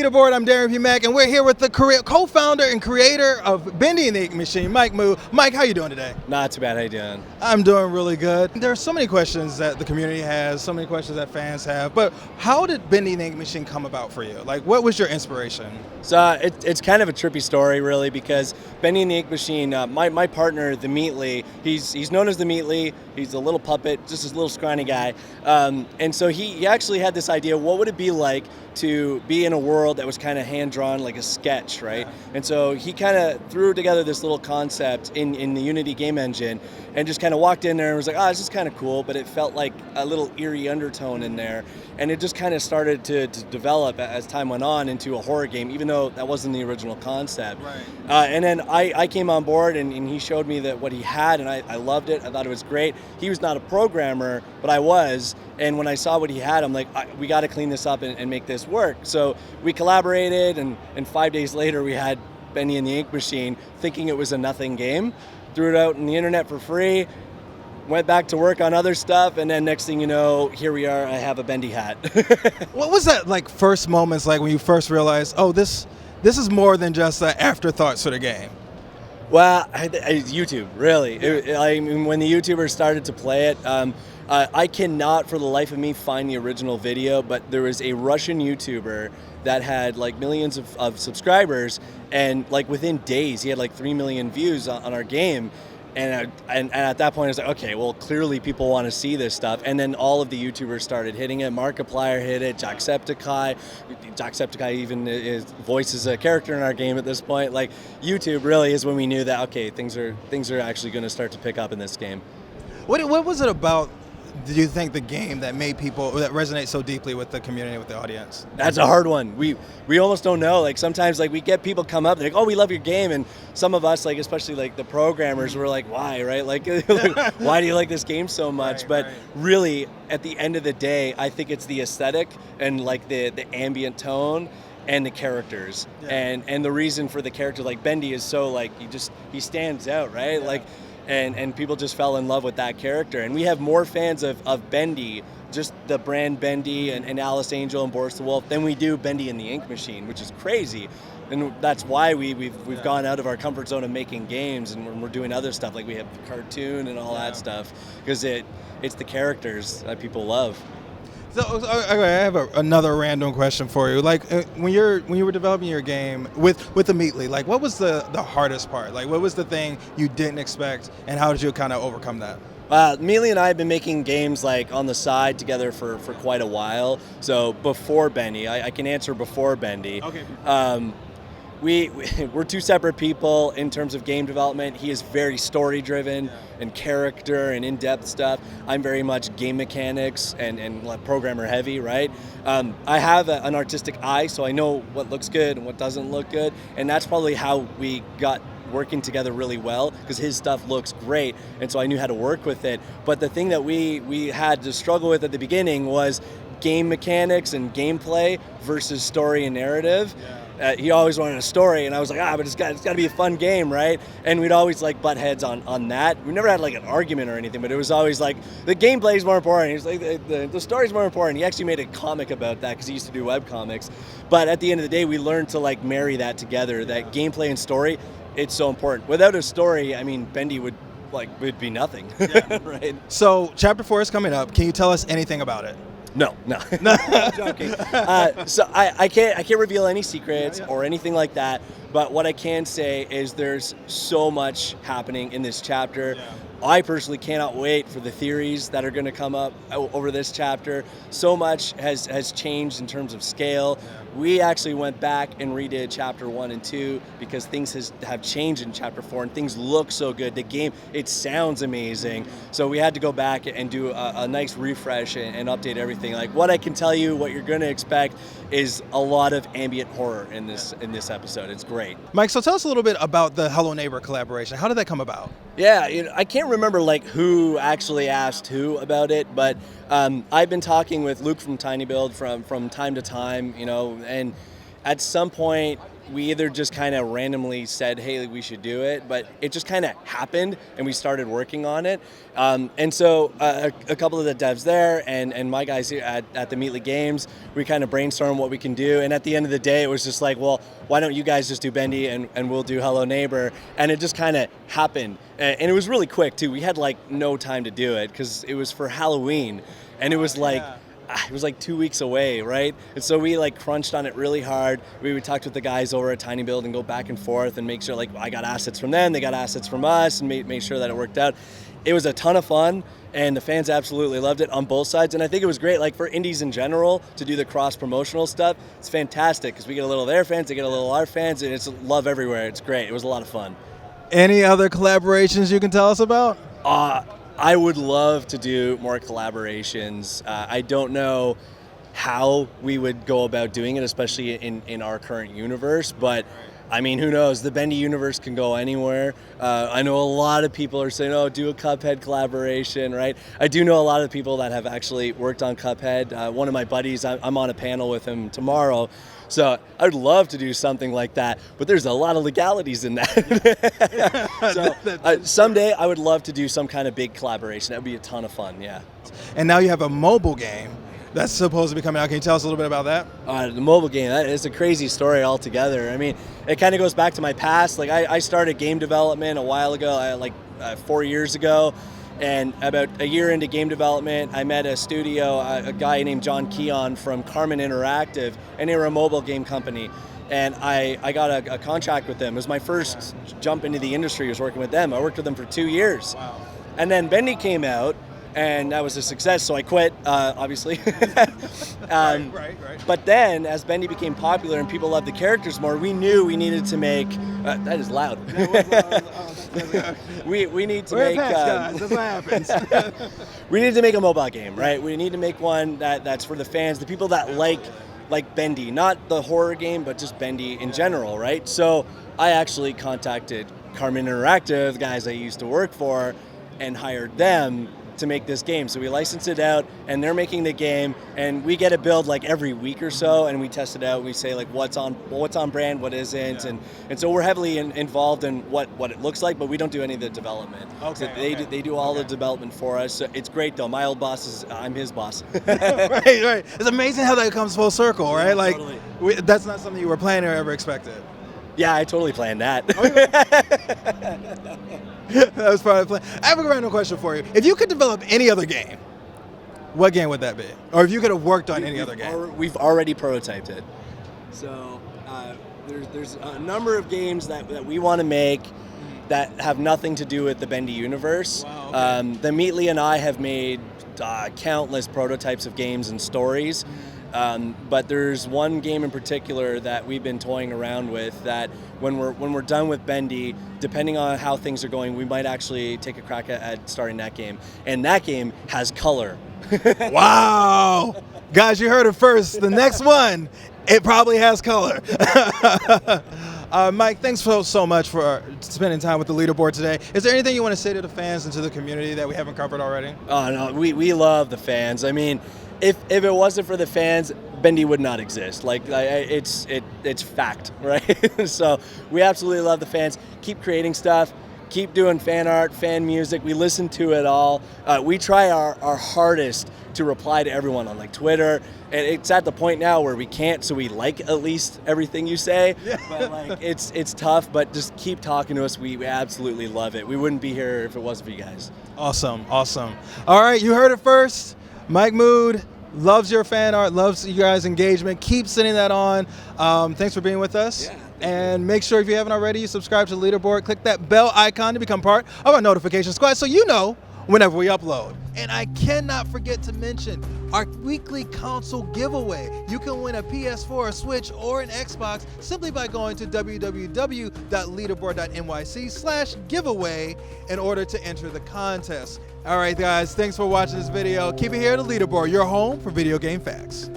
Leaderboard. I'm Darrian Mack, and we're here with the co-founder and creator of Bendy and the Ink Machine, Mike Moo. Mike, how you doing today? Not too bad. How you doing? I'm doing really good. There are so many questions that the community has, so many questions that fans have, but how did Bendy and the Ink Machine come about for you? Like, what was your inspiration? So it's kind of a trippy story, really, because Bendy and the Ink Machine, my partner, TheMeatly, he's known as TheMeatly. He's a little puppet, just this little scrawny guy. And so he actually had this idea, what would it be like to be in a world that was kind of hand-drawn like a sketch, right? Yeah. And so he kind of threw together this little concept in the Unity game engine and just kind of walked in there and was like, this is kind of cool, but it felt like a little eerie undertone in there. And it just kind of started to develop as time went on into a horror game, even though that wasn't the original concept. Right. And then I came on board and he showed me that what he had, and I loved it. I thought it was great. He was not a programmer, but I was. And when I saw what he had, I'm like, we got to clean this up and make this work. So we collaborated, and 5 days later we had Bendy and the Ink Machine, thinking it was a nothing game. Threw it out on the internet for free, went back to work on other stuff, and then next thing you know, here we are, I have a Bendy hat. What was that like first moments like when you first realized, this is more than just an afterthought sort of game? Well, YouTube, really. Yeah. I mean, when the YouTubers started to play it, I cannot for the life of me find the original video, but there was a Russian YouTuber that had like millions of subscribers, and like within days he had like 3 million views on our game. And at that point I was like, okay, well clearly people want to see this stuff. And then all of the YouTubers started hitting it. Markiplier hit it, Jacksepticeye even voices a character in our game at this point. Like YouTube really is when we knew that, okay, things are actually going to start to pick up in this game. What was it about, do you think, the game that made people, that resonate so deeply with the community, with the audience? That's a hard one. We almost don't know. Like sometimes like we get people come up, they're like, we love your game. And some of us, like especially like the programmers, were like, why, right? Like, why do you like this game so much? Right, but right. Really, at the end of the day, I think it's the aesthetic and like the ambient tone and the characters. Yeah. And the reason for the character like Bendy is so like, he stands out, right? Yeah. Like, and people just fell in love with that character. And we have more fans of Bendy, just the brand Bendy and Alice Angel and Boris the Wolf, than we do Bendy and the Ink Machine, which is crazy. And that's why we've gone out of our comfort zone of making games, and we're doing other stuff, like we have the cartoon and all that stuff, because it's the characters that people love. So okay, I have another random question for you. Like when you were developing your game with TheMeatly, like what was the hardest part? Like what was the thing you didn't expect, and how did you kind of overcome that? Mealy and I have been making games like on the side together for quite a while. So before Bendy, I can answer before Bendy. Okay. We're two separate people in terms of game development. He is very story driven and character and in-depth stuff. I'm very much game mechanics and like programmer heavy, right? I have an artistic eye, so I know what looks good and what doesn't look good, and that's probably how we got working together really well, because his stuff looks great, and so I knew how to work with it. But the thing that we had to struggle with at the beginning was game mechanics and gameplay versus story and narrative. He always wanted a story, and I was like, but it's got to be a fun game, right? And we'd always like butt heads on that. We never had like an argument or anything, but it was always like the gameplay is more important. He's like the story's more important. He actually made a comic about that because he used to do web comics. But at the end of the day, we learned to like marry that together. That gameplay and story, it's so important. Without a story, I mean, Bendy would be nothing, right? So Chapter 4 is coming up. Can you tell us anything about it? No. I'm joking. So I can't reveal any secrets or anything like that. But what I can say is there's so much happening in this chapter. Yeah. I personally cannot wait for the theories that are going to come up over this chapter. So much has changed in terms of scale. Yeah. We actually went back and redid Chapter 1 and 2 because things have changed in Chapter 4, and things look so good. The game, it sounds amazing. So we had to go back and do a nice refresh and update everything. Like what I can tell you, what you're going to expect is a lot of ambient horror in this episode. It's great. Mike, so tell us a little bit about the Hello Neighbor collaboration. How did that come about? Yeah, I can't remember like who actually asked who about it, but I've been talking with Luke from Tiny Build from time to time, and at some point we either just kind of randomly said, hey, we should do it, but it just kind of happened and we started working on it. And so a couple of the devs there and my guys here at TheMeatly Games, we kind of brainstormed what we can do. And at the end of the day, it was just like, well, why don't you guys just do Bendy and we'll do Hello Neighbor? And it just kind of happened. And it was really quick too. We had like no time to do it because it was for Halloween. And it was like, it was like 2 weeks away, right? And so we like crunched on it really hard. We would talk with the guys over at Tiny Build and go back and forth and make sure like I got assets from them, they got assets from us, and make sure that it worked out. It was a ton of fun, and the fans absolutely loved it on both sides. And I think it was great, like for indies in general, to do the cross-promotional stuff. It's fantastic because we get a little of their fans, they get a little of our fans, and it's love everywhere. It's great. It was a lot of fun. Any other collaborations you can tell us about? I would love to do more collaborations. I don't know how we would go about doing it, especially in our current universe, but I mean, who knows? The Bendy universe can go anywhere. I know a lot of people are saying, oh, do a Cuphead collaboration, right? I do know a lot of people that have actually worked on Cuphead. One of my buddies, I'm on a panel with him tomorrow. So I'd love to do something like that, but there's a lot of legalities in that. So someday I would love to do some kind of big collaboration. That would be a ton of fun, yeah. And now you have a mobile game that's supposed to be coming out. Can you tell us a little bit about that? The mobile game, that is a crazy story altogether. I mean, it kind of goes back to my past. Like I started game development a while ago, 4 years ago. And about a year into game development, I met a studio, a guy named John Keon from Carmen Interactive, and they were a mobile game company. And I got a contract with them. It was my first jump into the industry, was working with them. I worked with them for 2 years. Wow. And then Bendy came out, and that was a success, so I quit, obviously. Right. But then, as Bendy became popular and people loved the characters more, we knew we needed to make... that is loud. We need to make... guys. That's what happens. We need to make a mobile game, right? We need to make one that's for the fans, the people that like Bendy, not the horror game, but just Bendy in general, right? So I actually contacted Carmen Interactive, the guys I used to work for, and hired them to make this game. So we licensed it out, and they're making the game, and we get a build like every week or so, and we test it out. We say like what's on brand, what isn't, and so we're heavily involved in what it looks like, but we don't do any of the development. Okay. So they do all the development for us. So it's great though. My old boss is I'm his boss. right. It's amazing how that comes full circle, right? Yeah, like totally. that's not something you were planning or ever expected. Yeah, I totally planned that. That was part of the plan. I have a random question for you. If you could develop any other game, what game would that be? Or if you could have worked on any other game? We've already prototyped it. So there's a number of games that we want to make that have nothing to do with the Bendy universe. Wow, okay. TheMeatly and I have made countless prototypes of games and stories. But there's one game in particular that we've been toying around with that when we're done with Bendy, depending on how things are going, we might actually take a crack at starting that game. And that game has color. Wow! Guys, you heard it first. The next one, it probably has color. Mike, thanks so much for spending time with the Leaderboard today. Is there anything you want to say to the fans and to the community that we haven't covered already? Oh, no, we love the fans. I mean, if it wasn't for the fans, Bendy would not exist. Like it's fact, right? So we absolutely love the fans. Keep creating stuff. Keep doing fan art, fan music. We listen to it all. We try our hardest to reply to everyone on like Twitter. And it's at the point now where we can't, so we like at least everything you say. Yeah. But like it's tough, but just keep talking to us. We absolutely love it. We wouldn't be here if it wasn't for you guys. Awesome. All right, you heard it first. Mike Mood loves your fan art, loves you guys' engagement. Keep sending that on. Thanks for being with us. Yeah. And make sure if you haven't already, you subscribe to the Leaderboard. Click that bell icon to become part of our notification squad so you know whenever we upload. And I cannot forget to mention our weekly console giveaway. You can win a PS4, a Switch, or an Xbox simply by going to www.leaderboard.nyc/giveaway in order to enter the contest. All right, guys, thanks for watching this video. Keep it here at the Leaderboard, your home for video game facts.